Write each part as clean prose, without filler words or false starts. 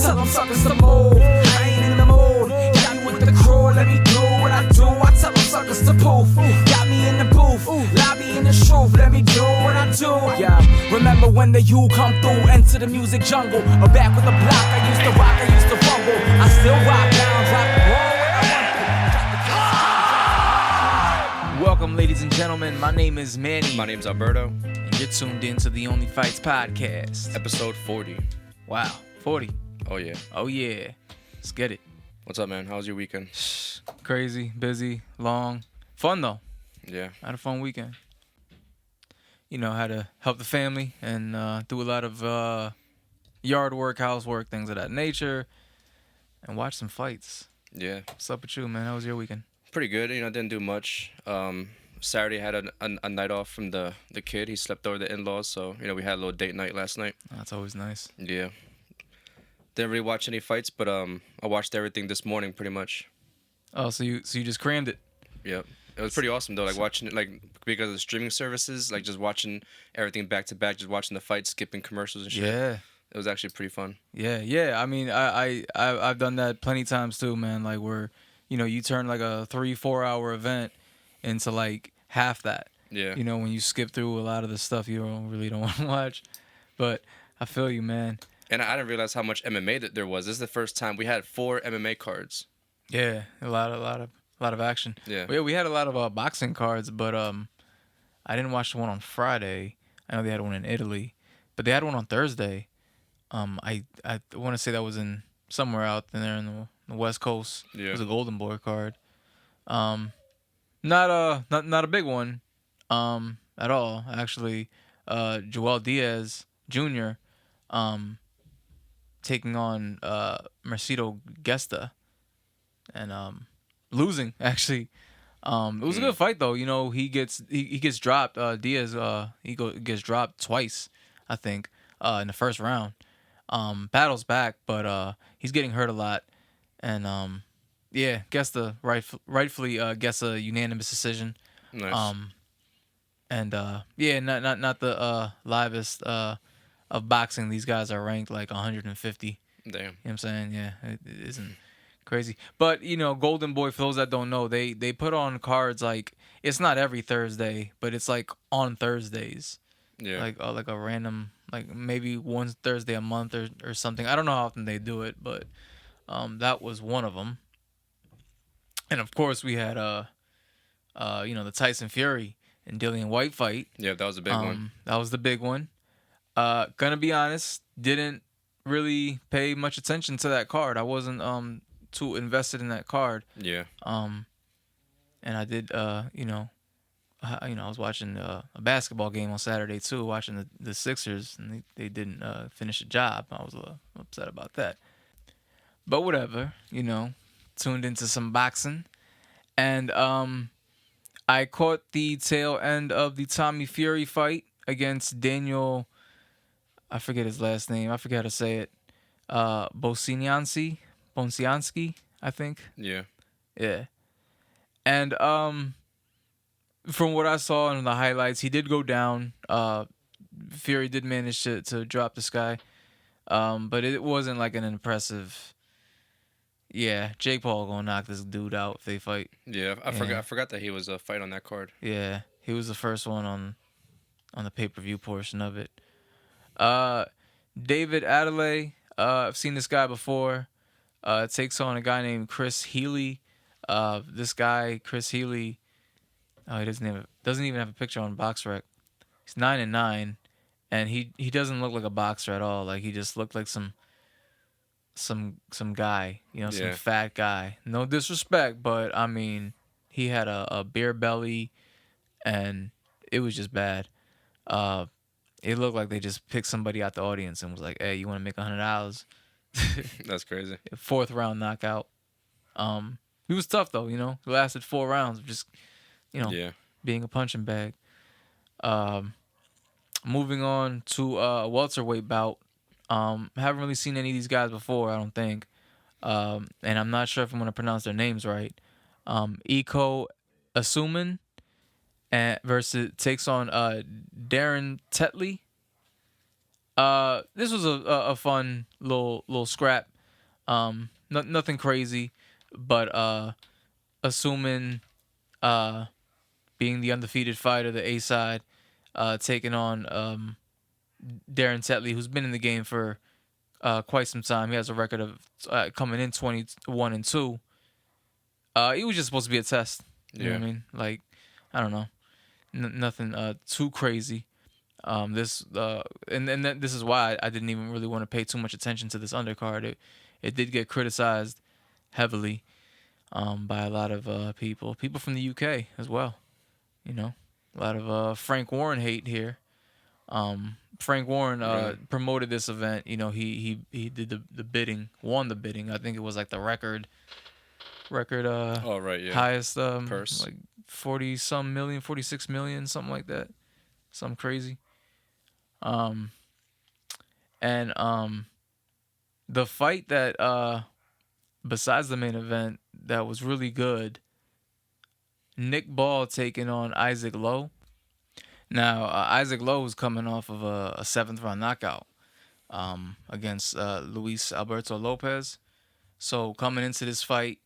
tell them suckers to move. I ain't in the mood. Got me with the crew, let me do what I do. I tell them suckers to poof. Got me in the booth, lobby in the truth. Let me do what I do. Yeah, remember when the U come through, enter the music jungle. Or back with the block, I used to rock, I used to fumble. I still rock down, drop the ball when I want to. Welcome, ladies and gentlemen. My name is Manny. My name's Alberto. And you're tuned in to the OnlyFights Podcast. Episode 40. Wow, 40. Oh, yeah. Oh, yeah. Let's get it. What's up, man? How was your weekend? Crazy, busy, long. Fun, though. Yeah. I had a fun weekend. You know, had to help the family and do a lot of yard work, housework, things of that nature, and watch some fights. Yeah. What's up with you, man? How was your weekend? Pretty good. You know, didn't do much. Saturday had a night off from the kid. He slept over the in-laws, so, you know, we had a little date night last night. That's always nice. Yeah. Didn't really watch any fights, but I watched everything this morning pretty much. Oh, so you just crammed it? Yep. It was pretty awesome, though, like watching it, like, because of the streaming services, like just watching everything back to back, just watching the fights, skipping commercials and shit. Yeah. It was actually pretty fun. Yeah. I mean, I've done that plenty times too, man. Like where, you know, you turn like a 3-4 hour event into like half that. Yeah. You know, when you skip through a lot of the stuff you really don't want to watch. But I feel you, man. And I didn't realize how much MMA that there was. This is the first time we had 4 MMA cards. Yeah, a lot of action. Yeah. We had a lot of boxing cards, but I didn't watch the one on Friday. I know they had one in Italy, but they had one on Thursday. I want to say that was in somewhere out there in the West Coast. Yeah. It was a Golden Boy card. Not a big one, at all. Actually, Joel Diaz Jr. Taking on Mercedo Gesta and losing actually. It was a good fight though. You know, he gets dropped. Diaz gets dropped twice, I think, in the first round. Battles back, but he's getting hurt a lot, and yeah, Gesta rightfully gets a unanimous decision. Nice. Yeah, not the livest of boxing. These guys are ranked like 150. Damn. You know what I'm saying? Yeah, it isn't crazy. But, you know, Golden Boy, for those that don't know, they put on cards like, it's not every Thursday, but it's like on Thursdays. Yeah. Like a random, like maybe one Thursday a month or something. I don't know how often they do it, but that was one of them. And of course we had you know, the Tyson Fury and Dillian Whyte fight. Yeah, that was a big one. That was the big one. Gonna be honest, didn't really pay much attention to that card. I wasn't too invested in that card. Yeah. And I did you know, I was watching a basketball game on Saturday too, watching the Sixers, and they didn't finish the job. I was a little upset about that. But whatever, you know, tuned into some boxing, and I caught the tail end of the Tommy Fury fight against Daniel. I forget his last name. I forget how to say it. Bocianski, I think. Yeah. Yeah. And from what I saw in the highlights, he did go down. Fury did manage to drop this guy. But it wasn't like an impressive. Yeah, Jake Paul gonna knock this dude out if they fight. Yeah, I forgot that he was a fight on that card. Yeah, he was the first one on the pay-per-view portion of it. David Adelaide, I've seen this guy before. Takes on a guy named Chris Healy. This guy, Chris Healy, he doesn't even have a picture on BoxRec. He's 9-9, and he doesn't look like a boxer at all. Like he just looked like some guy, you know, some fat guy. No disrespect, but I mean, he had a beer belly, and it was just bad. It looked like they just picked somebody out the audience and was like, "Hey, you want to make $100?" That's crazy. 4th round knockout. He was tough though, you know. He lasted 4 rounds of just, you know, being a punching bag. Moving on to a welterweight bout. Haven't really seen any of these guys before, I don't think. And I'm not sure if I'm going to pronounce their names right. Iko Asuman versus takes on Darren Tetley. This was a fun little scrap. Nothing crazy, but assuming being the undefeated fighter, the A side, taking on Darren Tetley, who's been in the game for quite some time. He has a record of coming in 21-2. It was just supposed to be a test. You know what I mean? Like, I don't know, nothing too crazy. This this is why I didn't even really want to pay too much attention to this undercard. It did get criticized heavily by a lot of people from the UK as well. You know, a lot of Frank Warren hate here. Frank Warren promoted this event. You know, he did the bidding, won the bidding. I think it was like the record highest purse, like 40 some million, 46 million, something like that, something crazy. And the fight that besides the main event that was really good, Nick Ball taking on Isaac Lowe. Now Isaac Lowe was coming off of a 7th round knockout against Luis Alberto Lopez. So coming into this fight,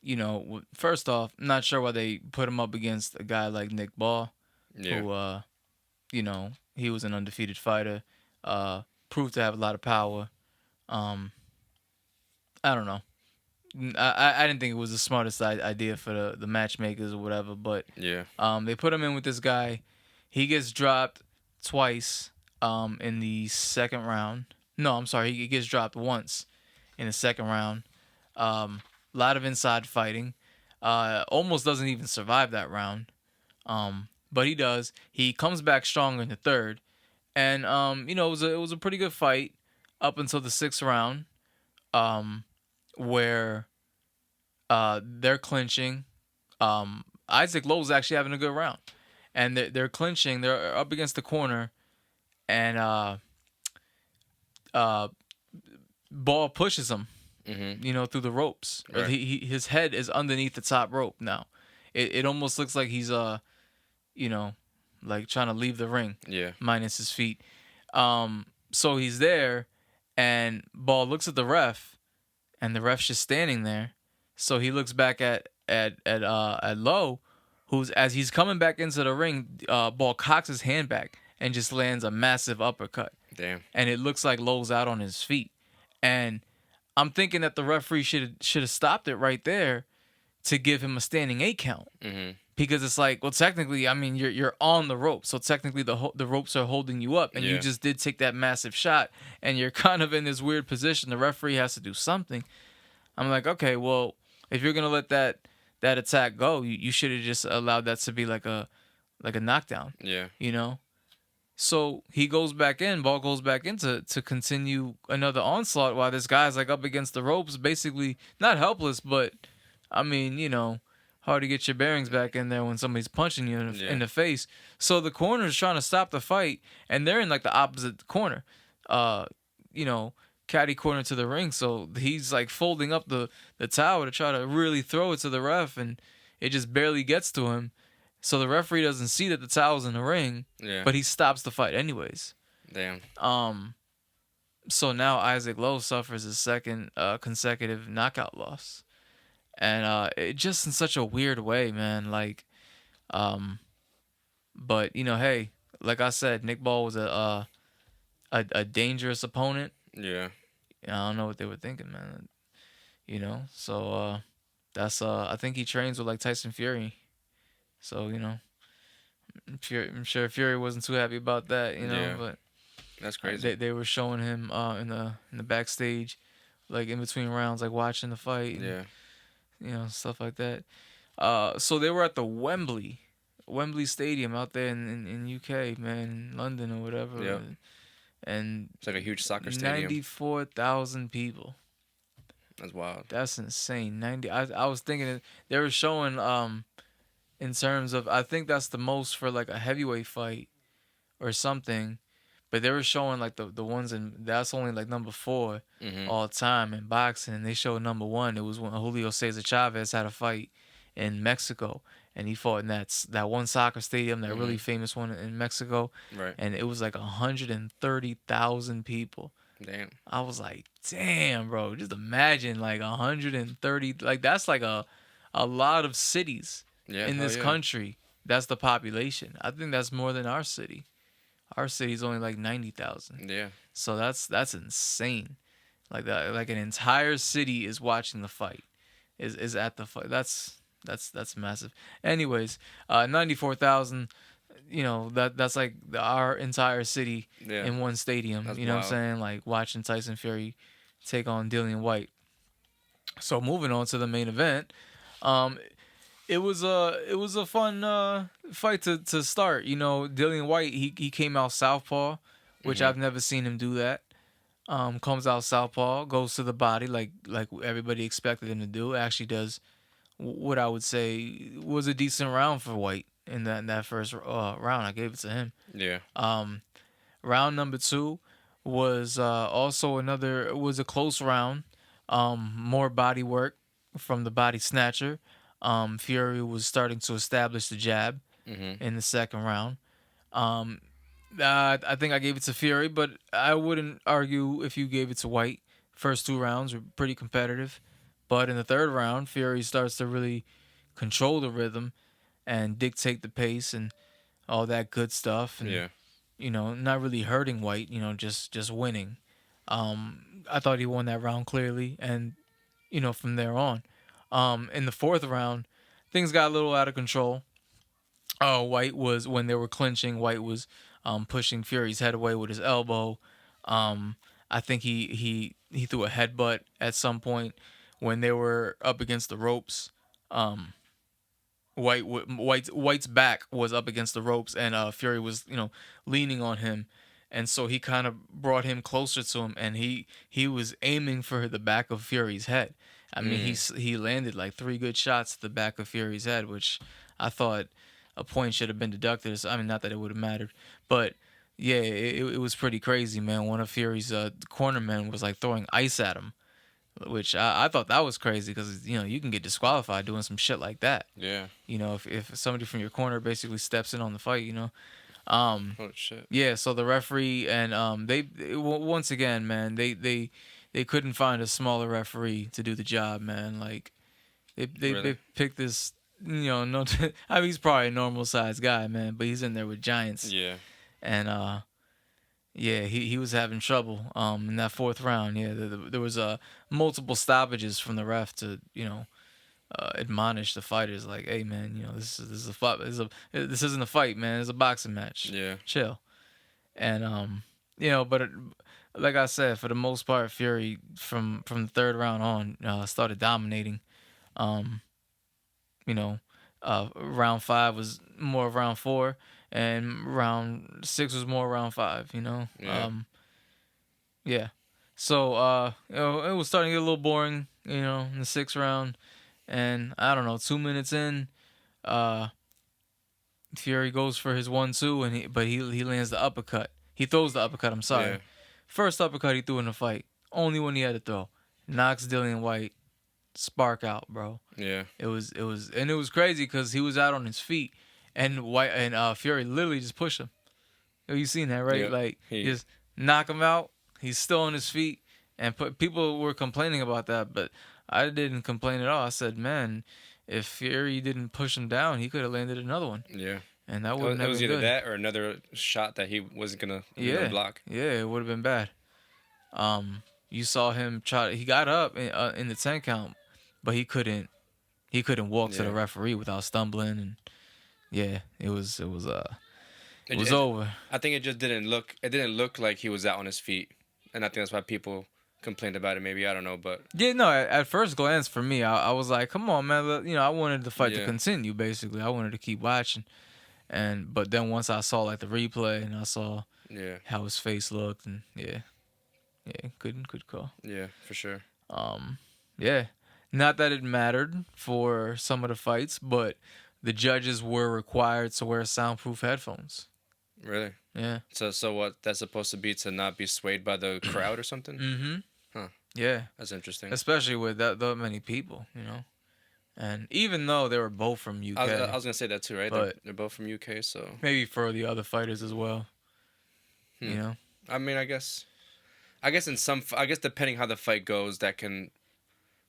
you know, first off, not sure why they put him up against a guy like Nick Ball, who, you know, he was an undefeated fighter, proved to have a lot of power. I don't know. I didn't think it was the smartest idea for the matchmakers or whatever, but they put him in with this guy. He gets dropped twice in the second round. No, I'm sorry. He gets dropped once in the second round. Lot of inside fighting. Almost doesn't even survive that round. But he does. He comes back stronger in the third. And you know, it was a pretty good fight up until the 6th round, where they're clinching. Isaac Lowe's actually having a good round. And they're clinching. They're up against the corner, and Ball pushes him, you know, through the ropes. Right. His head is underneath the top rope now. It almost looks like he's you know, like trying to leave the ring. Yeah. Minus his feet. So he's there, and Ball looks at the ref, and the ref's just standing there. So he looks back at Lowe, who's, as he's coming back into the ring, Ball cocks his hand back and just lands a massive uppercut. Damn. And it looks like Lowe's out on his feet. And I'm thinking that the referee should have stopped it right there to give him a standing 8 count. Because it's like, well, technically, I mean, you're on the rope, so technically the ropes are holding you up, and you just did take that massive shot, and you're kind of in this weird position. The referee has to do something. I'm like, okay, well, if you're gonna let that attack go, you should have just allowed that to be like a knockdown. Yeah. You know. So he goes back in. Ball goes back in to continue another onslaught while this guy's like up against the ropes, basically not helpless, but I mean, you know, hard to get your bearings back in there when somebody's punching you in the face. So the corner's trying to stop the fight, and they're in like the opposite corner, you know, caddy corner to the ring. So he's like folding up the towel to try to really throw it to the ref, and it just barely gets to him. So the referee doesn't see that the towel's in the ring, but he stops the fight anyways. Damn. So now Isaac Lowe suffers his second consecutive knockout loss. And it just in such a weird way, man. Like, but you know, hey, like I said, Nick Ball was a dangerous opponent. Yeah. I don't know what they were thinking, man. You know, so that's I think he trains with like Tyson Fury. So you know, I'm sure Fury wasn't too happy about that. You know, but that's crazy. They were showing him in the backstage, like in between rounds, like watching the fight. And, you know, stuff like that. So they were at the Wembley Stadium out there in UK, man, in London or whatever. Yeah. And it's like a huge soccer stadium. 94,000 people. That's wild. That's insane. I was thinking they were showing in terms of, I think that's the most for like a heavyweight fight or something. But they were showing like the ones that's only like number 4 all time in boxing. And they showed number 1. It was when Julio Cesar Chavez had a fight in Mexico, and he fought in that one soccer stadium, that really famous one in Mexico. Right. And it was like 130,000 people. Damn. I was like, damn, bro. Just imagine like 130. Like that's like a lot of cities Yeah. in Hell this yeah. country. That's the population. I think that's more than our city. Our city's only like 90,000. Yeah. So that's insane. Like that, like an entire city is watching the fight. Is at the fight. That's massive. Anyways, 94,000. That's like our entire city Yeah. in one stadium. That's You know what I'm wild. saying? Like watching Tyson Fury take on Dillian Whyte. So moving on to the main event, um, it was a fun fight to start. Dillian Whyte he came out southpaw, which Mhm. I've never seen him do that. Comes out southpaw, goes to the body like everybody expected him to do. Actually does what I would say was a decent round for Whyte in that first round. I gave it to him. Yeah. Um, Round number two was also another was a close round. More body work from the body snatcher. Fury was starting to establish the jab Mhm. in the second round. Um, I think I gave it to Fury, but I wouldn't argue if you gave it to Whyte. First two rounds were pretty competitive, but in the third round, Fury starts to really control the rhythm and dictate the pace and all that good stuff, and Yeah. not really hurting Whyte. Just winning. I thought he won that round clearly, and from there on, in the fourth round, things got a little out of control. Whyte was when they were clinching. Whyte was pushing Fury's head away with his elbow. I think he threw a headbutt at some point when they were up against the ropes. Um, White's back was up against the ropes, and Fury was leaning on him, and so he kind of brought him closer to him, and he was aiming for the back of Fury's head. I mean, Mm. he landed like three good shots at the back of Fury's head, which I thought a point should have been deducted. I mean, not that it would have mattered, but yeah, it was pretty crazy, man. One of Fury's cornermen was like throwing ice at him, which I thought that was crazy because you can get disqualified doing some shit like that. Yeah. If somebody from your corner basically steps in on the fight. Um, Holy shit. yeah. So the referee and once again, man, they couldn't find a smaller referee to do the job, man. Like they Really? picked this. No, I mean he's probably a normal sized guy, man, but he's in there with giants, Yeah. and yeah, he was having trouble in that fourth round. Yeah, there was multiple stoppages from the ref to admonish the fighters like, hey man, this is a fight. This isn't a fight, man. It's a boxing match. Yeah. Chill. And but like I said, for the most part, Fury from the third round on started dominating. Um, Round five was more of round four, and round six was more round five. Yeah. Yeah. So it was starting to get a little boring, in the sixth round, and I don't know, 2 minutes in, uh, Fury goes for his 1-2, but he lands the uppercut. He throws the uppercut. I'm sorry. Yeah. First uppercut he threw in the fight, only one he had to throw. Knocks Dillian Whyte spark out, bro. Yeah. It was crazy because he was out on his feet, and Fury literally just pushed him. You seen that, right? Yep. Like He- just knock him out. He's still on his feet, and people were complaining about that, but I didn't complain at all. I said, man, if Fury didn't push him down, he could have landed another one, Yeah. and that It wouldn't have was been either good. that or another shot that he wasn't gonna Yeah, block. yeah, it would have been bad. You saw him try. He got up in the 10 count, but he couldn't. He couldn't walk to the Yeah. referee without stumbling, and yeah, it was It over. I think it just didn't look. It didn't look like he was out on his feet, and I think that's why people complained about it. Maybe I don't know, but Yeah, no. At first glance, for me, I was like, "Come on, man!" I wanted the fight to Yeah. continue. Basically, I wanted to keep watching, but then once I saw like the replay and I saw yeah, how his face looked, and yeah, good call. yeah, for sure. Yeah, not that it mattered for some of the fights, but the judges were required to wear soundproof headphones. Really. Yeah. So what that's supposed to be to not be swayed by the crowd or something? Mm-hmm. Huh. Yeah. That's interesting. Especially with that many people, And even though they were both from UK, I was gonna say that too, right? But- They're both from UK, so maybe for the other fighters as well, I mean, I guess I guess I guess depending how the fight goes, that can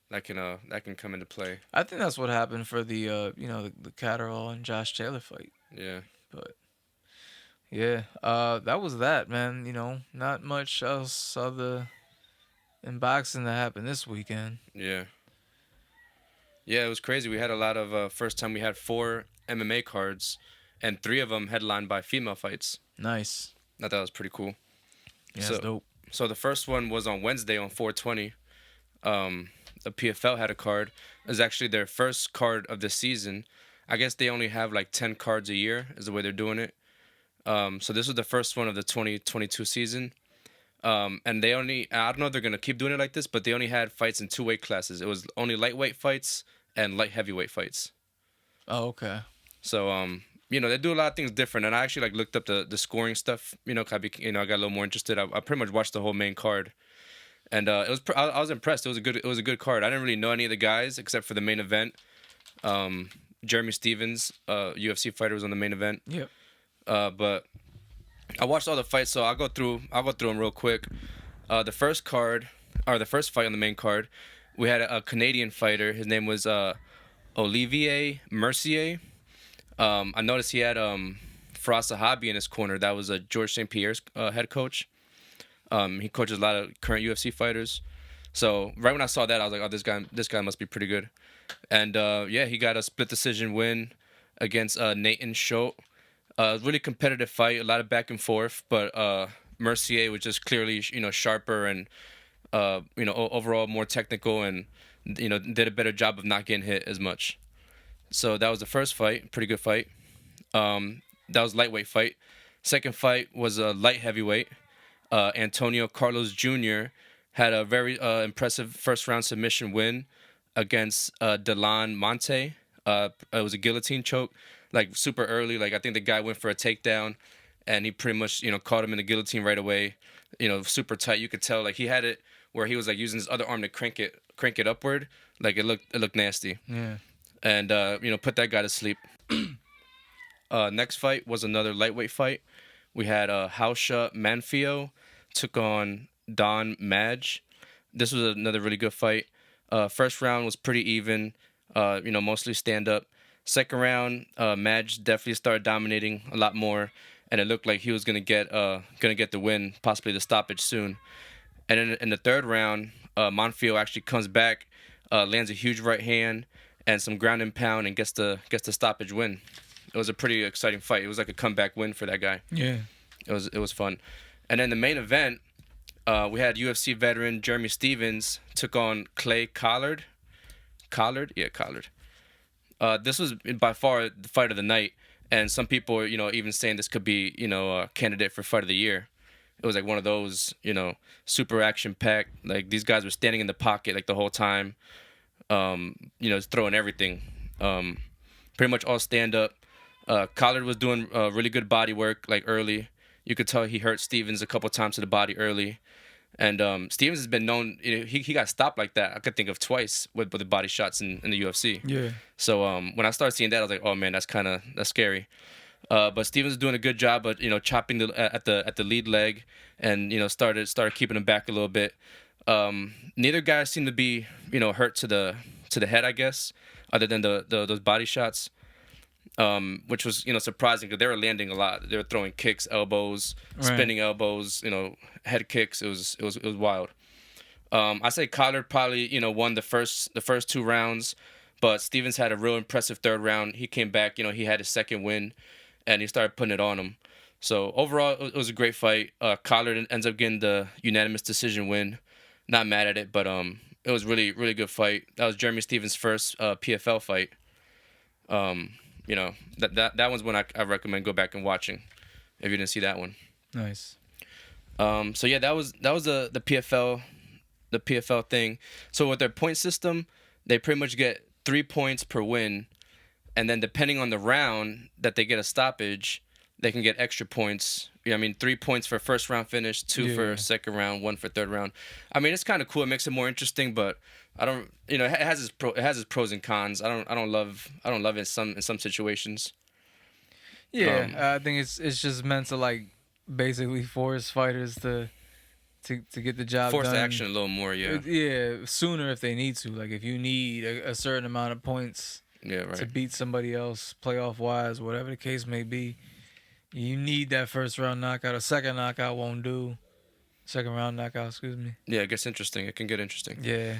come into play. I think that's what happened for the the Catterall and Josh Taylor fight. Yeah. But yeah, that was that, man. Not much else other in boxing that happened this weekend. Yeah. Yeah, it was crazy. We had a lot of first time we had 4 MMA cards, and 3 of them headlined by female fights. Nice. I thought that was pretty cool. Yeah, So- that's dope. So the first one was on Wednesday on 420. The PFL had a card. It was actually their first card of the season. I guess they only have like 10 cards a year is the way they're doing it. So this was the first one of the 2022 season. And they only, I don't know if they're going to keep doing it like this, but they only had fights in 2 weight classes. It was only lightweight fights and light heavyweight fights. Oh, okay. So, they do a lot of things different. And I actually like looked up the scoring stuff, 'cause I got a little more interested. I pretty much watched the whole main card. And I was impressed. It was a good card. I didn't really know any of the guys except for the main event. Jeremy Stevens, UFC fighter, was on the main event. Yep. But I watched all the fights, so I'll go through them real quick. The first fight on the main card, we had a Canadian fighter. His name was Olivier Mercier. I noticed he had Faraz Sahabi in his corner. That was George St. Pierre's head coach. He coaches a lot of current UFC fighters. So right when I saw that, I was like, oh, this guy must be pretty good. And he got a split decision win against Nathan Schultz. Really competitive fight, a lot of back and forth, but Mercier was just clearly, sharper and, overall more technical and, did a better job of not getting hit as much. So that was the first fight, pretty good fight. That was lightweight fight. Second fight was a light heavyweight. Antonio Carlos Jr. had a very impressive first round submission win against Dillian Monte. It was a guillotine choke, like super early. Like I think the guy went for a takedown, and he pretty much caught him in the guillotine right away. Super tight. You could tell like he had it where he was like using his other arm to crank it upward. Like it looked nasty. Yeah. And put that guy to sleep. Next fight was another lightweight fight. We had Hausha Manfio took on Don Madge. This was another really good fight. First round was pretty even, mostly stand up. Second round, Madge definitely started dominating a lot more, and it looked like he was gonna get the win, possibly the stoppage soon. And in the third round, Manfio actually comes back, lands a huge right hand and some ground and pound, and gets the stoppage win. It was a pretty exciting fight. It was like a comeback win for that guy. Yeah. It was fun. And then the main event, we had UFC veteran Jeremy Stevens took on Clay Collard. Collard? Yeah, Collard. This was by far the fight of the night, and some people are, even saying this could be, a candidate for fight of the year. It was like one of those, super action-packed. Like these guys were standing in the pocket like the whole time, just throwing everything. Pretty much all stand up. Collard was doing really good body work like early. You could tell he hurt Stevens a couple times to the body early. And Stevens has been known, he got stopped like that. I could think of twice with the body shots in the UFC. Yeah. So when I started seeing that, I was like, oh man, that's scary. But Stevens is doing a good job of chopping at the lead leg, and started keeping him back a little bit. Neither guy seemed to be hurt to the head, I guess, other than those body shots. Which was surprising because they were landing a lot. They were throwing kicks, elbows, spinning elbows, head kicks. It was wild. I say Collard probably won the first 2 rounds, but Stevens had a real impressive third round. He came back, he had his second win, and he started putting it on him. So overall, it was a great fight. Collard ends up getting the unanimous decision win. Not mad at it, but it was really really good fight. That was Jeremy Stevens' first PFL fight. That one's one I recommend go back and watching if you didn't see that one. Nice. So yeah, that was the PFL thing. So with their point system, they pretty much get 3 points per win, and then depending on the round that they get a stoppage, they can get extra points. 3 points for first round finish, 2 for second round, 1 for third round. It's kind of cool. It makes it more interesting, but I don't. It has its pros and cons. I don't love it in some situations. Yeah, I think it's just meant to like basically force fighters to to get the job Force done. the action a little more, yeah. Yeah, sooner if they need to. Like if you need a certain amount of points Yeah, to right. beat somebody else, playoff wise, whatever the case may be, you need that first round knockout. A second knockout won't do. Second round knockout, excuse me. Yeah, it gets interesting. It can get interesting. Yeah.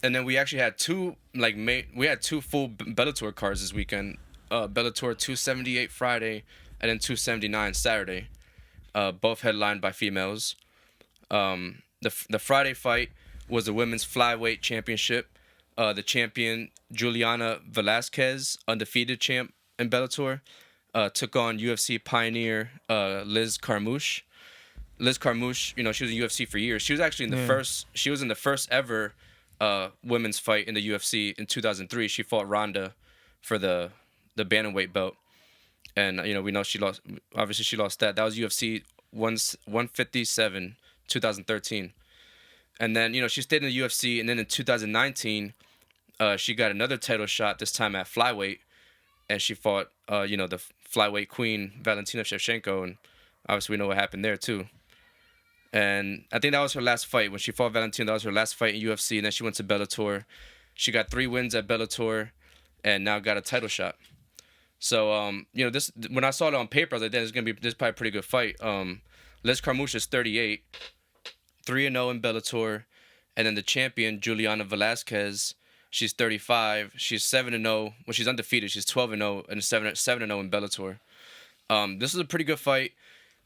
And then we actually had two full Bellator cards this weekend. Bellator 278 Friday and then 279 Saturday. Both headlined by females. The Friday fight was the women's flyweight championship. The champion Juliana Velasquez, undefeated champ in Bellator, took on UFC pioneer Liz Carmouche. Liz Carmouche, she was in UFC for years. She was actually in the first. She was in the first ever women's fight in the UFC in 2003. She fought Ronda for the bantamweight belt, and we know she lost. Obviously, she lost that. That was UFC 157, 2013, and then she stayed in the UFC, and then in 2019, she got another title shot. This time at flyweight, and she fought the flyweight queen Valentina Shevchenko, and obviously we know what happened there too. And I think that was her last fight. When she fought Valentina, that was her last fight in UFC. And then she went to Bellator. She got 3 wins at Bellator and now got a title shot. So, this when I saw it on paper, I was like, this is probably a pretty good fight. Liz Carmouche is 38, 3-0 in Bellator. And then the champion, Juliana Velasquez, she's 35. She's 7-0. Well, she's undefeated. She's 12-0 and 7-0 in Bellator. This is a pretty good fight.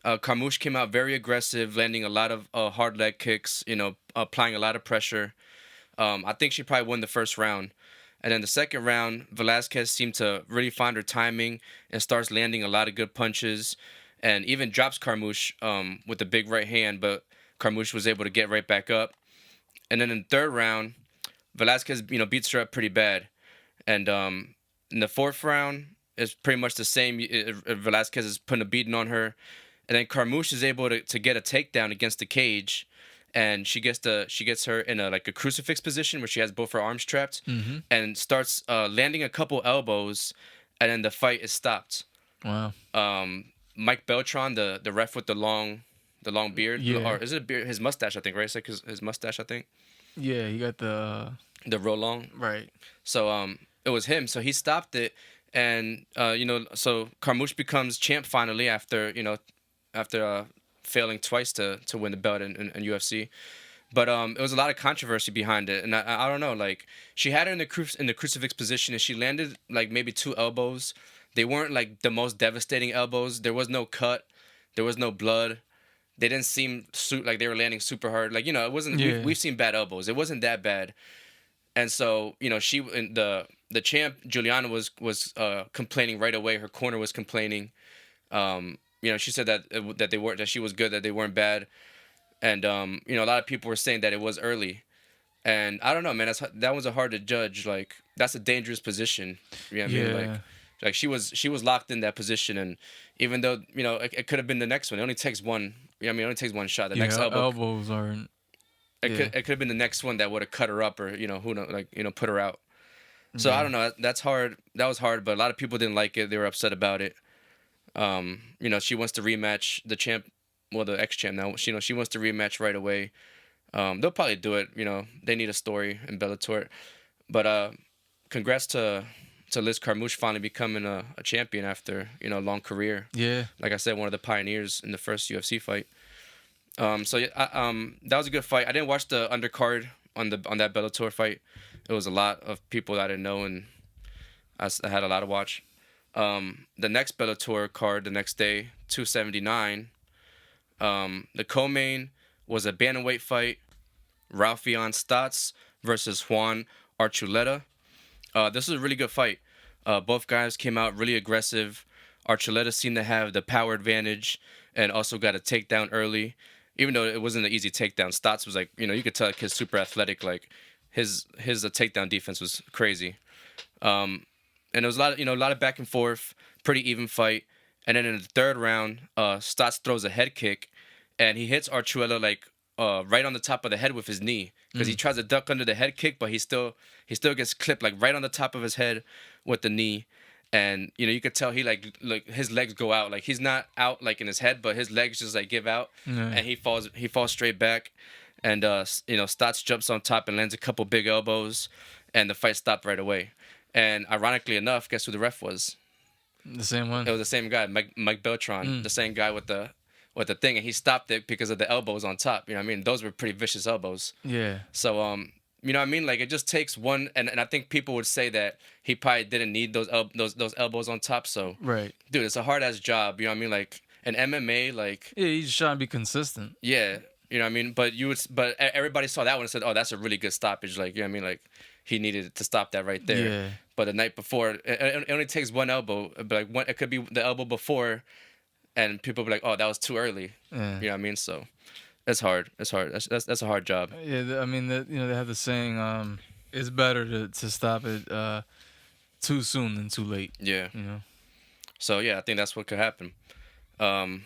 Carmouche came out very aggressive, landing a lot of hard leg kicks, applying a lot of pressure. I think she probably won the first round. And then the second round, Velasquez seemed to really find her timing and starts landing a lot of good punches and even drops Carmouche with a big right hand, but Carmouche was able to get right back up. And then in the third round, Velasquez, beats her up pretty bad. And in the fourth round, it's pretty much the same. Velasquez is putting a beating on her. And then Carmouche is able to get a takedown against the cage, and she gets her in a crucifix position where she has both her arms trapped, and starts landing a couple elbows, and then the fight is stopped. Wow. Mike Beltran, the ref with the long beard, Yeah. or is it a beard? His mustache, I think, right? It's like his mustache, I think. Yeah, he got the real long. right. So it was him. So he stopped it, and so Carmouche becomes champ finally after failing twice to win the belt in UFC. But it was a lot of controversy behind it, and I don't know, like she had her in the crucifix position, and she landed like maybe 2 elbows. They weren't like the most devastating elbows. There was no cut, there was no blood. They didn't seem like they were landing super hard. Like it wasn't. Yeah. We've seen bad elbows. It wasn't that bad. And so she the champ Juliana was complaining right away. Her corner was complaining. She said that she was good, that they weren't bad, and a lot of people were saying that it was early, and I don't know, man. That was hard to judge. Like that's a dangerous position. You know what I mean? Like she was locked in that position, and even though it could have been the next one. It only takes one. It only takes one shot. The next elbows aren't. It could have been the next one that would have cut her up, or who knows, put her out. So I don't know. That's hard. That was hard, but a lot of people didn't like it. They were upset about it. She wants to rematch the champ, the ex-champ now. She wants to rematch right away. They'll probably do it. They need a story in Bellator. But congrats to Liz Carmouche finally becoming a champion after a long career. Yeah. Like I said, one of the pioneers in the first UFC fight. That was a good fight. I didn't watch the undercard on that Bellator fight. It was a lot of people that I didn't know, and I had a lot to watch. The next Bellator card the next day, 279. The co-main was a bantamweight fight, Raufeon Stotts versus Juan Archuleta. This was a really good fight. Both guys came out really aggressive. Archuleta seemed to have the power advantage and also got a takedown early, even though it wasn't an easy takedown. Stotts was like, you could tell like he's super athletic. Like his takedown defense was crazy. And there was a lot of back and forth, pretty even fight. And then in the third round, Stotts throws a head kick, and he hits Archuleta right on the top of the head with his knee, because he tries to duck under the head kick, but he still gets clipped like right on the top of his head with the knee. and you could tell he like his legs go out, like he's not out like in his head, but his legs just like give out, Yeah. and he falls straight back, and Stotts jumps on top and lands a couple big elbows, and the fight stopped right away. And ironically enough, guess who the ref was? The same one. It was the same guy, Mike Beltran, the same guy with the thing, and he stopped it because of the elbows on top. You know what I mean? Those were pretty vicious elbows. Yeah. So you know what I mean? Like, it just takes one, and I think people would say that he probably didn't need those elbows on top. So, Right. dude, it's a hard ass job. You know what I mean? Like, in MMA, like, Yeah, he's just trying to be consistent. yeah, you know what I mean. But everybody saw that one and said, "Oh, that's a really good stoppage." Like, you know what I mean? Like, he needed to stop that right there. Yeah. But the night before, it only takes one elbow. But like, it could be the elbow before, and people be like, "Oh, that was too early." Yeah. You know what I mean? So, it's hard. It's hard. That's a hard job. Yeah, I mean, they have the saying, it's better to stop it too soon than too late. Yeah. You know. So yeah, I think that's what could happen. But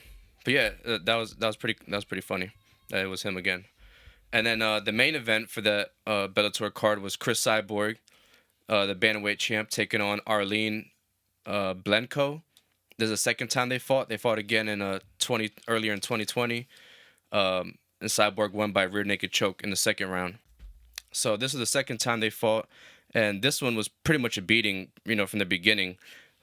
yeah, that was pretty funny that it was him again. And then the main event for the Bellator card was Cris Cyborg, the bantamweight champ, taking on Arlene Blencowe. This is the second time they fought. They fought again in earlier in 2020. And Cyborg won by rear naked choke in the second round. So this is the second time they fought, and this one was pretty much a beating, from the beginning.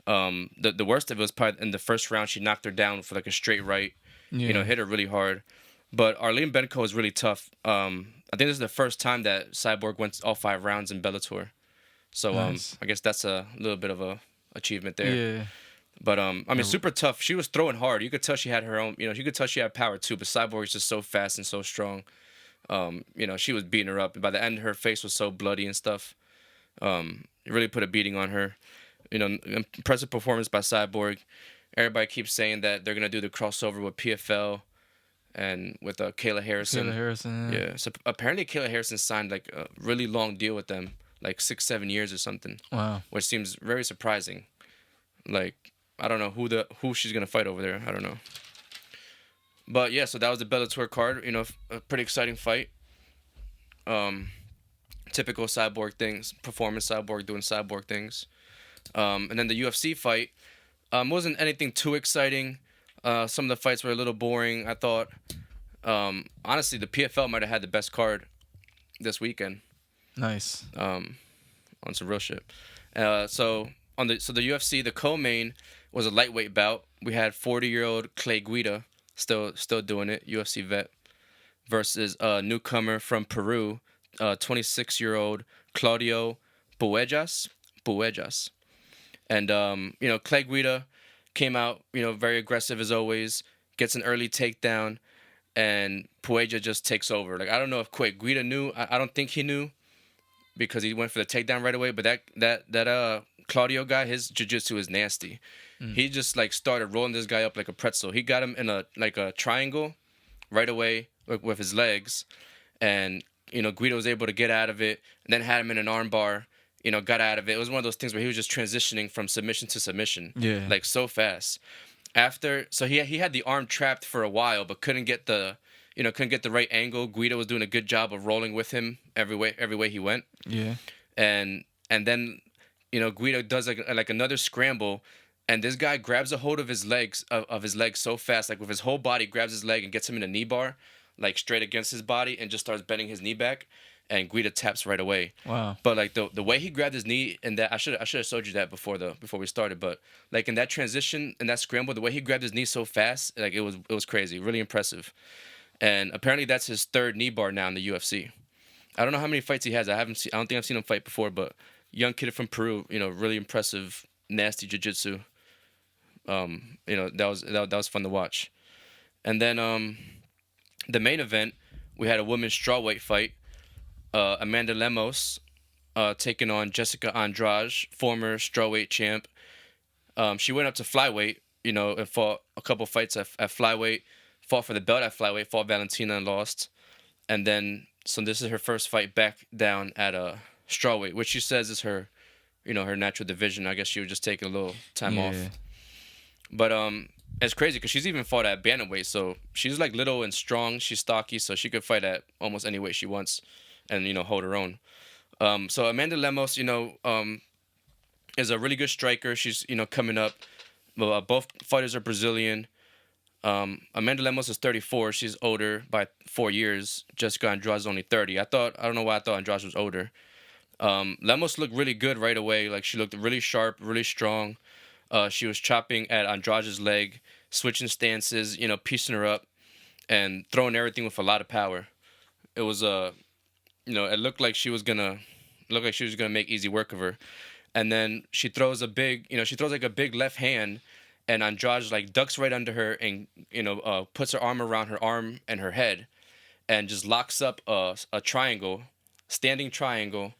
The worst of it was probably in the first round. She knocked her down for like a straight right, hit her really hard. But Arlene Blencowe is really tough. I think this is the first time that Cyborg went all 5 rounds in Bellator. So Nice. I guess that's a little bit of a achievement there. Yeah. But I mean, super tough. She was throwing hard. You could tell she had her own. You could tell she had power too. But Cyborg is just so fast and so strong. She was beating her up. By the end, her face was so bloody and stuff. It really put a beating on her. Impressive performance by Cyborg. Everybody keeps saying that they're gonna do the crossover with PFL and with Kayla Harrison. Kayla Harrison. Yeah. So apparently Kayla Harrison signed like a really long deal with them, like 6-7 years or something. Wow. Which seems very surprising. Like, I don't know who she's gonna fight over there. I don't know. But yeah, so that was the Bellator card. A pretty exciting fight. Typical Cyborg things, performance Cyborg doing Cyborg things. And then the UFC fight wasn't anything too exciting. Some of the fights were a little boring, I thought. Honestly, the PFL might have had the best card this weekend. Nice. On some real shit. So the UFC, the co-main was a lightweight bout. We had 40-year-old Clay Guida, still doing it, UFC vet, versus a newcomer from Peru, 26-year-old Claudio Buejas. And Clay Guida came out, very aggressive as always, gets an early takedown, and Pueja just takes over. Like, I don't know if Guida knew. I don't think he knew, because he went for the takedown right away. But that Claudio guy, his jiu-jitsu is nasty. He just like started rolling this guy up like a pretzel. He got him in a triangle right away with his legs, and Guido was able to get out of it, and then had him in an arm bar. Got out of it. It was one of those things where he was just transitioning from submission to submission. Yeah. Like, so fast. So he had the arm trapped for a while, but couldn't get the right angle. Guido was doing a good job of rolling with him every way he went. Yeah. And then Guido does like another scramble, and this guy grabs a hold of his legs so fast, like with his whole body, grabs his leg and gets him in a knee bar, like straight against his body, and just starts bending his knee back. And Guida taps right away. Wow. But like the way he grabbed his knee, and that I should have showed you that before we started. But like in that transition, in that scramble, the way he grabbed his knee so fast, like it was crazy, really impressive. And apparently that's his 3rd knee bar now in the UFC. I don't know how many fights he has. I don't think I've seen him fight before. But young kid from Peru, really impressive, nasty jiu-jitsu. That was fun to watch. And then the main event, we had a women's strawweight fight. Amanda Lemos taking on Jessica Andrade, former strawweight champ. She went up to flyweight, and fought a couple fights at flyweight, fought for the belt at flyweight, fought Valentina and lost. And then, so this is her first fight back down at strawweight, which she says is her, her natural division. I guess she was just taking a little time off. But it's crazy because she's even fought at bantamweight, so she's like little and strong. She's stocky, so she could fight at almost any weight she wants. And hold her own. So Amanda Lemos, is a really good striker. She's coming up. Both fighters are Brazilian. Amanda Lemos is 34. She's older by 4 years. Jessica Andrade is only 30. I don't know why I thought Andrade was older. Lemos looked really good right away. Like, she looked really sharp, really strong. She was chopping at Andrade's leg, switching stances, piecing her up, and throwing everything with a lot of power. It was it looked like she was gonna make easy work of her. And then she throws like a big left hand, and Andrade like ducks right under her and puts her arm around her arm and her head, and just locks up a triangle, standing triangle,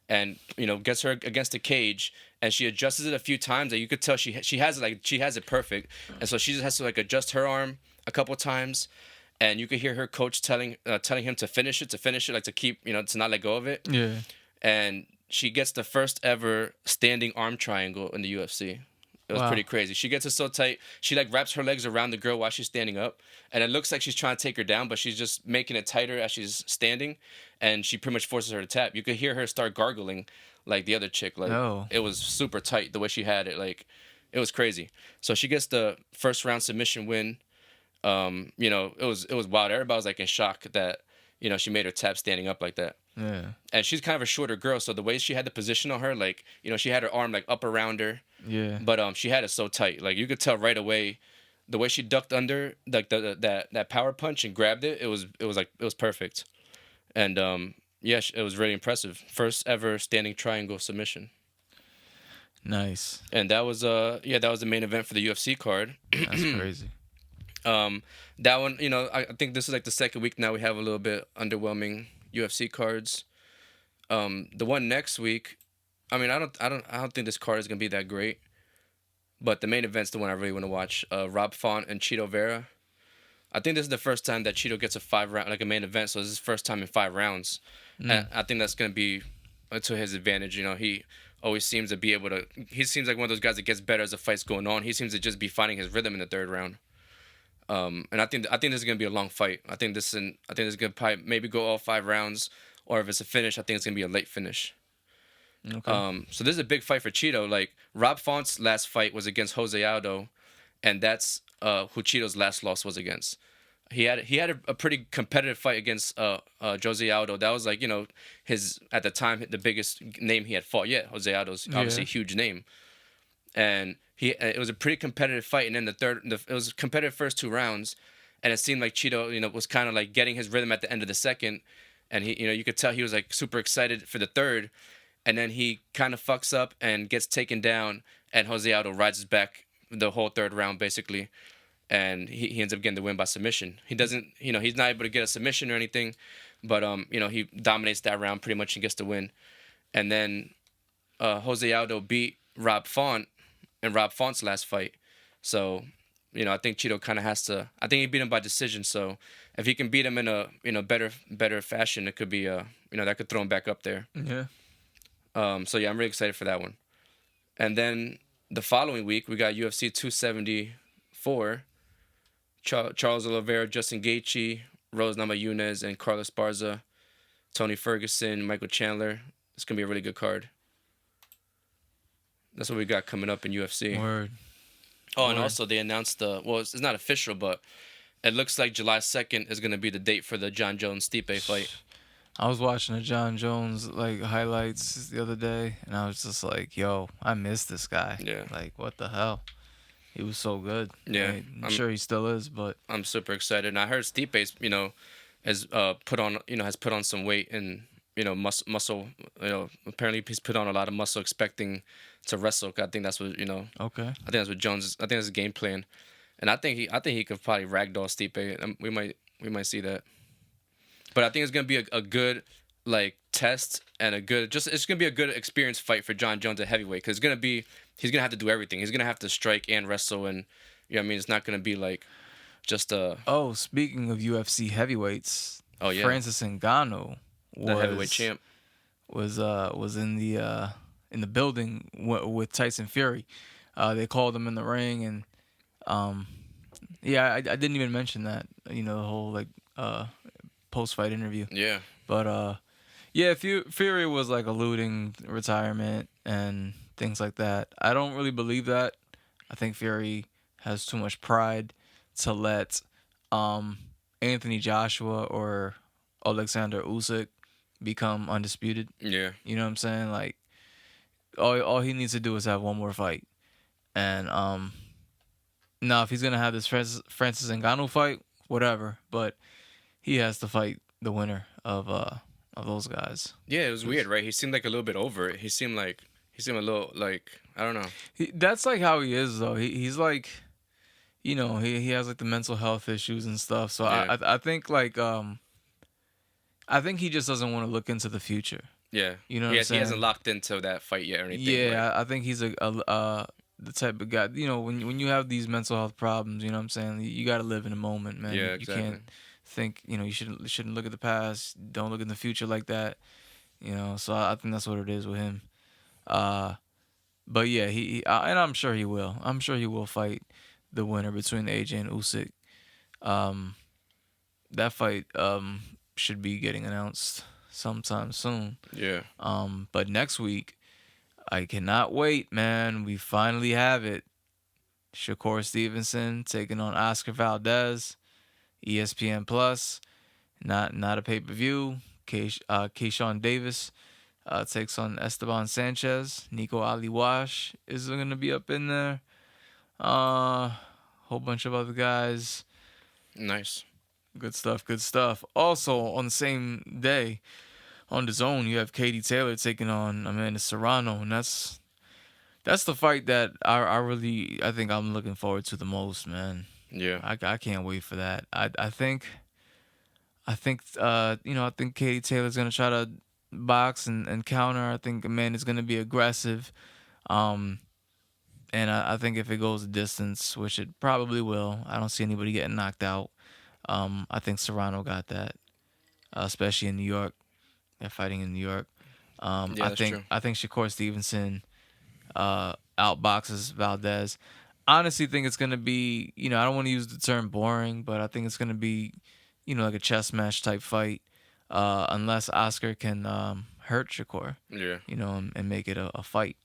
and gets her against the cage, and she adjusts it a few times, and you could tell she has it perfect, and so she just has to like adjust her arm a couple times, and you could hear her coach telling him to finish it, like to keep to not let go of it. Yeah. And she gets the first ever standing arm triangle in the UFC. It was pretty crazy. She gets it so tight. She like wraps her legs around the girl while she's standing up, and it looks like she's trying to take her down, but she's just making it tighter as she's standing, and she pretty much forces her to tap. You could hear her start gargling, like the other chick. Like, It was super tight the way she had it. Like, it was crazy. So she gets the first round submission win. It was wild. Everybody was like in shock that she made her tap standing up like that. Yeah. And she's kind of a shorter girl, so the way she had the position on her, like, she had her arm like up around her. Yeah. But she had it so tight, like you could tell right away, the way she ducked under like that power punch and grabbed it. It was perfect, and it was really impressive. First ever standing triangle submission. Nice. And that was the main event for the UFC card. That's crazy. That one, I think this is like the second week now we have a little bit underwhelming UFC cards. The one next week, I mean, I don't think this card is gonna be that great, but the main event's the one I really want to watch. Rob Font and Chito Vera. I think this is the first time that Chito gets a 5-round, like a main event, so this is his first time in 5 rounds. And I think that's gonna be to his advantage. He always seems to be able to. He seems like one of those guys that gets better as the fight's going on. He seems to just be finding his rhythm in the 3rd round. And I think this is gonna be a long fight. I think this is gonna probably maybe go all 5 rounds, or if it's a finish, I think it's gonna be a late finish. Okay. So this is a big fight for Chito. Like, Rob Font's last fight was against Jose Aldo, and that's who Chito's last loss was against. He had a pretty competitive fight against Jose Aldo. That was like his, at the time, the biggest name he had fought. Yeah, Jose Aldo's obviously a huge name, and it was a pretty competitive fight. And then it was competitive first 2 rounds, and it seemed like Chito was kind of like getting his rhythm at the end of the second, and he you could tell he was like super excited for the third. And then he kind of fucks up and gets taken down, and Jose Aldo rides back the whole 3rd round basically, and he ends up getting the win by submission. He doesn't, he's not able to get a submission or anything, but he dominates that round pretty much and gets the win. And then Jose Aldo beat Rob Font in Rob Font's last fight, so I think Chito kind of has to. I think he beat him by decision, so if he can beat him in a better fashion, it could be that could throw him back up there. Yeah. So yeah, I'm really excited for that one. And then the following week, we got UFC 274. Charles Oliveira, Justin Gaethje, Rose Namajunas, and Carlos Barza, Tony Ferguson, Michael Chandler. It's gonna be a really good card. That's what we got coming up in UFC. Word. Oh, and also they announced it's not official, but it looks like July 2nd is gonna be the date for the John Jones Stipe fight. I was watching the John Jones highlights the other day, and I was just like, "Yo, I miss this guy. Yeah. Like, what the hell? He was so good. Yeah. Like, I'm sure he still is, but I'm super excited. And I heard Stipe's, has put on some weight and muscle. Apparently he's put on a lot of muscle, expecting to wrestle. I think that's what okay. I think that's what Jones. I think that's his game plan, and I think he could probably ragdoll Stipe. We might see that. But I think it's gonna be a good test and it's gonna be a good experience fight for John Jones at heavyweight, because he's gonna have to do everything. He's gonna have to strike and wrestle, and it's not gonna be like just a. Oh, speaking of UFC heavyweights, Francis Ngannou, the heavyweight champ, was in the building with Tyson Fury. They called him in the ring, and I didn't even mention that, the whole post-fight interview. Yeah. But Fury was alluding retirement, and things like that. I don't really believe that. I think Fury has too much pride to let um, Anthony Joshua or Alexander Usyk become undisputed. Yeah. You know what I'm saying? Like all he needs to do is have one more fight. And now if he's gonna have this Francis Ngannou fight, whatever. But he has to fight the winner of those guys. Yeah, it was weird, right? He seemed like a little bit over it. He seemed a little like I don't know. That's like how he is though. He's like, he has like the mental health issues and stuff. So Yeah. I think like I think he just doesn't want to look into the future. Yeah. You know what He I'm he hasn't saying? locked into that fight yet or anything. Yeah, I think he's the type of guy. When you have these mental health problems, you know what I'm saying. You got to live in the moment, man. Yeah, You exactly. can't think. You shouldn't look at the past. Don't look in the future like that. So I think that's what it is with him. But yeah, and I'm sure he will. I'm sure he will fight the winner between AJ and Usyk. Um, that fight should be getting announced sometime soon. Yeah. But next week, I cannot wait, man. We finally have it. Shakur Stevenson taking on Oscar Valdez, ESPN Plus. Not a pay per view. Keyshawn Davis takes on Esteban Sanchez. Nico Ali Wash is gonna be up in there. Whole bunch of other guys. Nice. Good stuff. Good stuff. Also on the same day, on the zone, you have Katie Taylor taking on Amanda Serrano, and that's the fight that I think I'm looking forward to the most, man. Yeah. I can't wait for that. I think Katie Taylor's gonna try to box and counter. I think Amanda's gonna be aggressive. Um, and I think if it goes a distance, which it probably will, I don't see anybody getting knocked out. I think Serrano got that, especially in New York. They're fighting in New York. Yeah, that's true. I think Shakur Stevenson outboxes Valdez. Honestly, think it's gonna be, I don't want to use the term boring, but I think it's gonna be, like a chess match type fight, unless Oscar can hurt Shakur, Yeah. and make it a fight.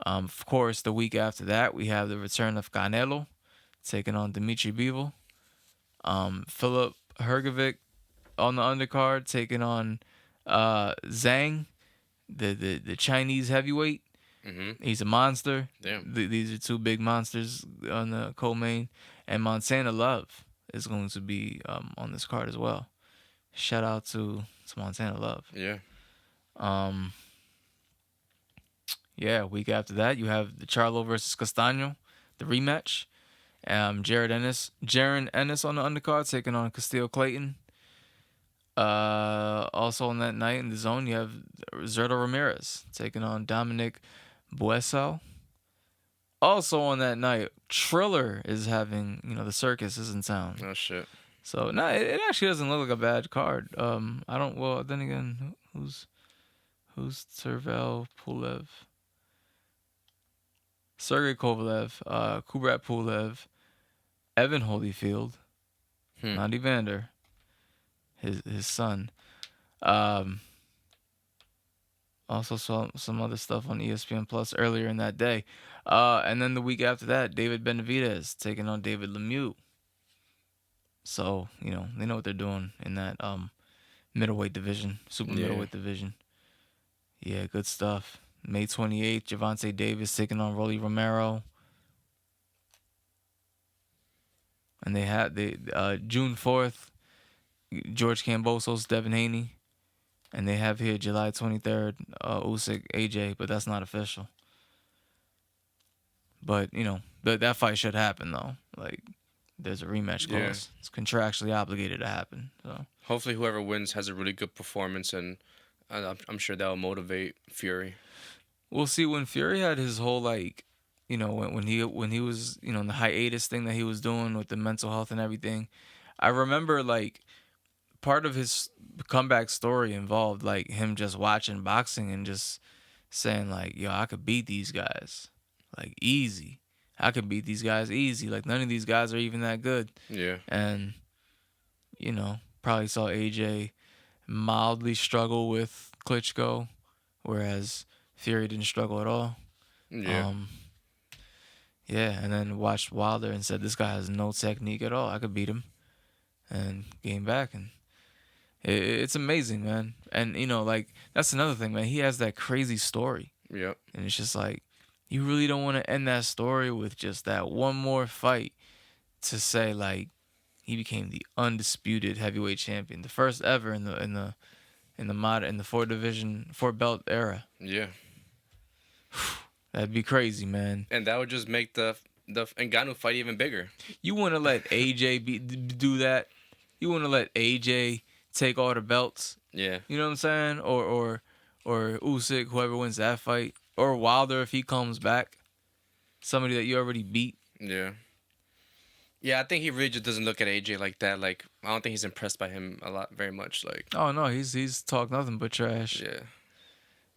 Of course, the week after that, we have the return of Canelo taking on Dimitri Bivol. Philip Hergovic on the undercard taking on Zhang, the Chinese heavyweight. Mm-hmm. He's a monster. Damn. These are two big monsters on the co-main, and Montana Love is going to be on this card as well. Shout out to Montana Love. Yeah. Yeah, week after that, you have the Charlo versus Castano, the rematch. Jaron Ennis on the undercard taking on Castillo Clayton. Also on that night in the zone, you have Zerto Ramirez taking on Dominic Buesel. Also on that night, Triller is having, the circus is in town. Oh shit. So no, it actually doesn't look like a bad card. I don't. Well, then again, who's Servel Pulev? Sergey Kovalev, Kubrat Pulev, Evan Holyfield, not Evander, his son. Also saw some other stuff on ESPN Plus earlier in that day. And then the week after that, David Benavidez taking on David Lemieux. So, they know what they're doing in that middleweight division, super middleweight division. Yeah, good stuff. May 28th, Gervonta Davis taking on Rolly Romero. And they had June 4th, George Kambosos, Devin Haney. And they have here July 23rd, Usyk, AJ, but that's not official. But, that fight should happen, though. Like, there's a rematch clause. Yeah. It's contractually obligated to happen. So Hopefully, whoever wins has a really good performance, and I'm sure that'll motivate Fury. we'll see. When Fury had his whole, like, when he was, in the hiatus thing that he was doing with the mental health and everything, I remember, like, part of his comeback story involved, like, him just watching boxing and just saying, like, yo, I could beat these guys, like, easy. I could beat these guys easy. Like, none of these guys are even that good. Yeah. And, probably saw AJ mildly struggle with Klitschko, whereas Fury didn't struggle at all. Yeah. Um, yeah, and then watched Wilder and said this guy has no technique at all. I could beat him, and came back, and it's amazing, man. And like that's another thing, man. He has that crazy story, Yep. and it's just like you really don't want to end that story with just that one more fight to say like he became the undisputed heavyweight champion, the first ever in the four belt era. Yeah. That'd be crazy, man. And that would just make the Ngannou fight even bigger. You want to let AJ do that? You want to let AJ take all the belts? Yeah. You know what I'm saying? Or Usyk, whoever wins that fight, or Wilder if he comes back, somebody that you already beat. Yeah. Yeah, I think he really just doesn't look at AJ like that. Like, I don't think he's impressed by him very much. Like, Oh no, he's talked nothing but trash. yeah,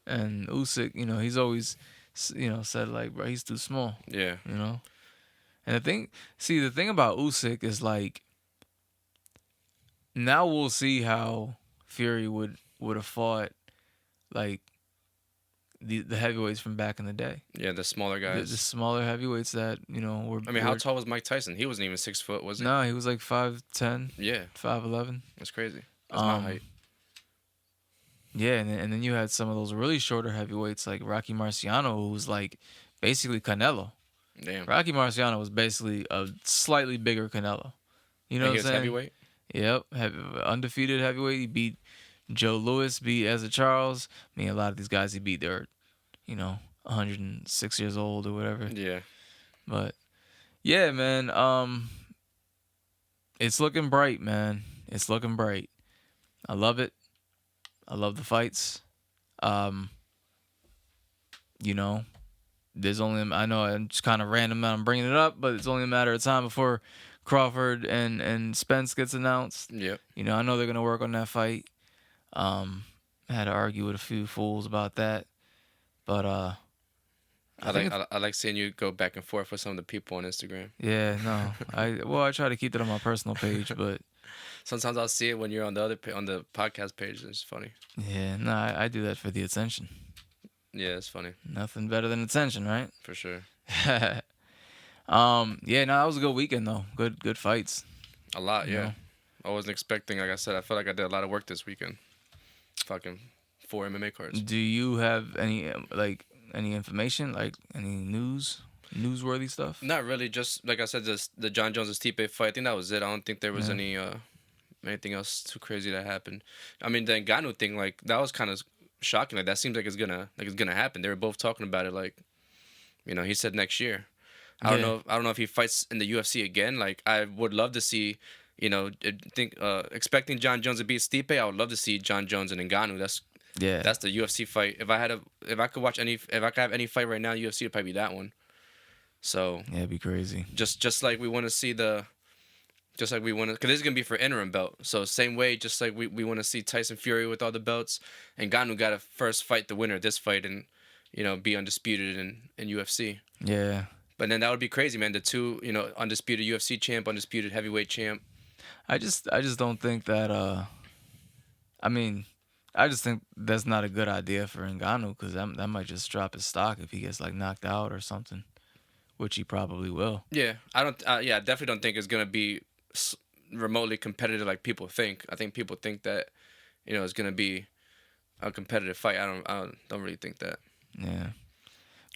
And Usyk, he's always, said like, bro, he's too small. yeah, And the thing about Usyk is like, now we'll see how Fury would have fought, like, the heavyweights from back in the day. yeah. The smaller The guys. smaller heavyweights that were. I mean, how tall was Mike Tyson? He wasn't even 6 foot, was he? No, he was like 5'10", Yeah, 5'11". that's crazy. That's my height. Yeah, and then you had some of those really shorter heavyweights like Rocky Marciano, who was like basically Canelo. Damn. Rocky Marciano was basically a slightly bigger Canelo. You know And what he I'm was saying? heavyweight. Yep, undefeated heavyweight. He beat Joe Louis, beat Ezra Charles. I mean, a lot of these guys he beat, they're 106 years old or whatever. Yeah. But yeah, man, it's looking bright, man. It's looking bright. I love it. I love the fights. There's only, I know I'm just kind of random I'm bringing it up, but it's only a matter of time before Crawford and Spence gets announced. Yep. I know they're gonna work on that fight. I had to argue with a few fools about that, but I like seeing you go back and forth with some of the people on Instagram. yeah, no, I try to keep that on my personal page, but Sometimes I'll see it when you're on on the podcast page. It's funny. yeah, no, I do that for the attention. Yeah, it's funny Nothing better than attention, right? for sure. Yeah, no, that was a good weekend though. Good fights. A lot, You yeah. know? I wasn't expecting. Like I said, I felt like I did a lot of work this weekend. Fucking 4 MMA cards. Do you have any any information, like any newsworthy stuff? Not really. Just like I said, the John Jones Stipe fight. I think that was it. I don't think there was Yeah. anything else too crazy that happened. I mean, the Ngannou thing, like that was kind of shocking. Like that seems like it's gonna happen. They were both talking about it. Like, he said next year. I don't know. I don't know if he fights in the UFC again. Like, I would love to see. Expecting John Jones to beat Stipe, I would love to see John Jones and Ngannou. That's the UFC fight. If I could have any fight right now, UFC would probably be that one. So Yeah, it'd be crazy. just like we want to see because this is gonna be for interim belt. So same way, just like we want to see Tyson Fury with all the belts, and Ngannou got to first fight the winner of this fight and be undisputed in UFC. Yeah. But then that would be crazy, man. The two undisputed UFC champ, undisputed heavyweight champ. I just don't think that. I mean, I just think that's not a good idea for Ngannou because that might just drop his stock if he gets like knocked out or something, which he probably will. Yeah, I don't. I definitely don't think it's gonna be remotely competitive like people think. I think people think that it's gonna be a competitive fight. I don't really think that. Yeah.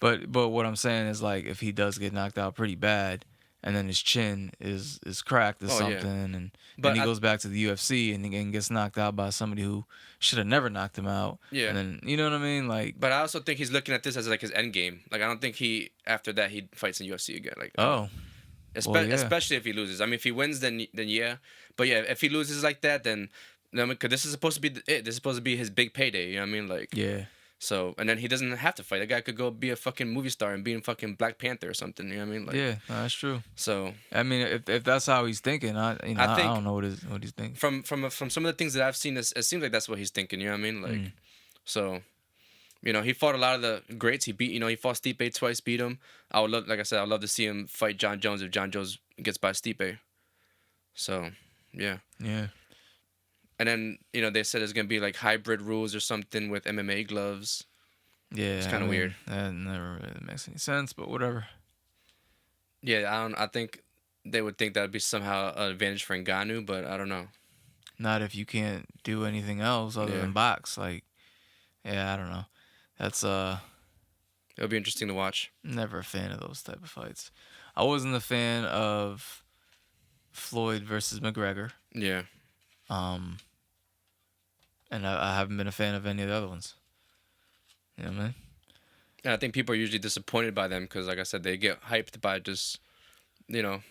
But what I'm saying is like if he does get knocked out pretty bad, and then his chin is cracked or something, and then he goes back to the UFC and gets knocked out by somebody who should have never knocked him out. Yeah. And then you know what I mean, like. But I also think he's looking at this as like his end game. Like I don't think after that he fights in UFC again. Like especially if he loses. I mean, if he wins, then yeah. But yeah, if he loses like that, then because this is supposed to be this is supposed to be his big payday. You know what I mean? Like Yeah. So, and then he doesn't have to fight. That guy could go be a fucking movie star and be in fucking Black Panther or something. You know what I mean? Like, Yeah, no, that's true. So, I mean, if that's how he's thinking, I think don't know what he's thinking. From some of the things that I've seen, it seems like that's what he's thinking. You know what I mean? Like, so, he fought a lot of the greats. He beat, he fought Stipe twice, beat him. I would love, like I said, I'd love to see him fight John Jones if John Jones gets by Stipe. So, yeah. Yeah. And then, they said there's gonna be like hybrid rules or something with MMA gloves. Yeah, It's kind of weird. That never really makes any sense, but whatever. Yeah, I think they would think that would be somehow an advantage for Ngannou, but I don't know. Not if you can't do anything else other Yeah. than box. Like, yeah, I don't know. That's It'll be interesting to watch. never a fan of those type of fights. I wasn't a fan of Floyd versus McGregor. Yeah. And I haven't been a fan of any of the other ones. You know what I mean? And I think people are usually disappointed by them because, like I said, they get hyped by just, you know,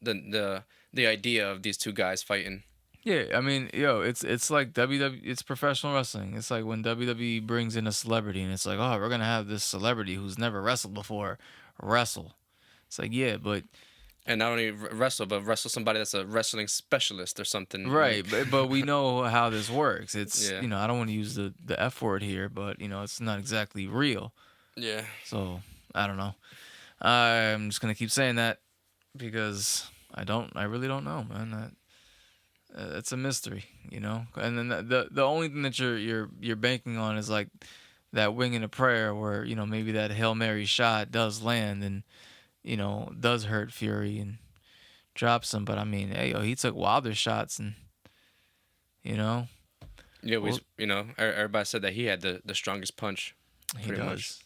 the idea of these two guys fighting. Yeah, I mean, yo, it's like WWE. It's professional wrestling. It's like when WWE brings in a celebrity, and it's like, oh, we're gonna have this celebrity who's never wrestled before wrestle. It's like, yeah, but And not only wrestle, but wrestle somebody that's a wrestling specialist or something. right, Like, but we know how this works. It's Yeah. you know, I don't want to use the F word here, but you know, it's not exactly real. yeah. So I don't know. I'm just gonna keep saying that because I really don't know, man. It's a mystery, you know. And then the only thing that you're banking on is like that wing and a prayer, where you know maybe that Hail Mary shot does land and you know does hurt Fury and drops him. But I mean, hey, yo, he took Wilder shots and you know Yeah, Well- everybody said that he had the strongest punch. he Pretty does. much.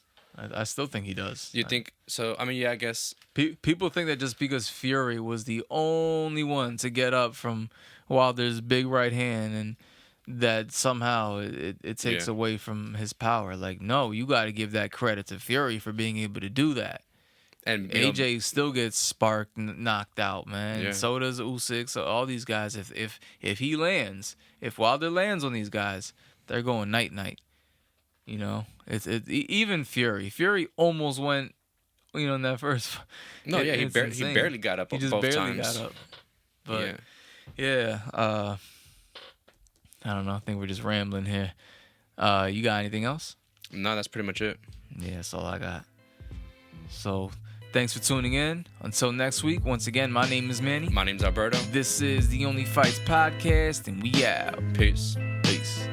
I still think he does. You think so? I mean, yeah, I guess. People think that just because Fury was the only one to get up from Wilder's big right hand and that somehow it takes Yeah. away from his power. Like, no, you got to give that credit to Fury for being able to do that. And AJ still gets sparked and knocked out, man. Yeah. So does Usyk. So all these guys, if he lands, if Wilder lands on these guys, they're going night night. You know, even Fury. Fury almost went, you know, in that first. No, yeah, he it's insane. barely got up He just both barely times. got up. But Yeah. I don't know. I think we're just rambling here. You got anything else? No, that's pretty much it. Yeah, that's all I got. So, thanks for tuning in. Until next week, once again, my name is Manny. My name's Alberto. This is the OnlyFights Podcast, and we out. Peace. Peace.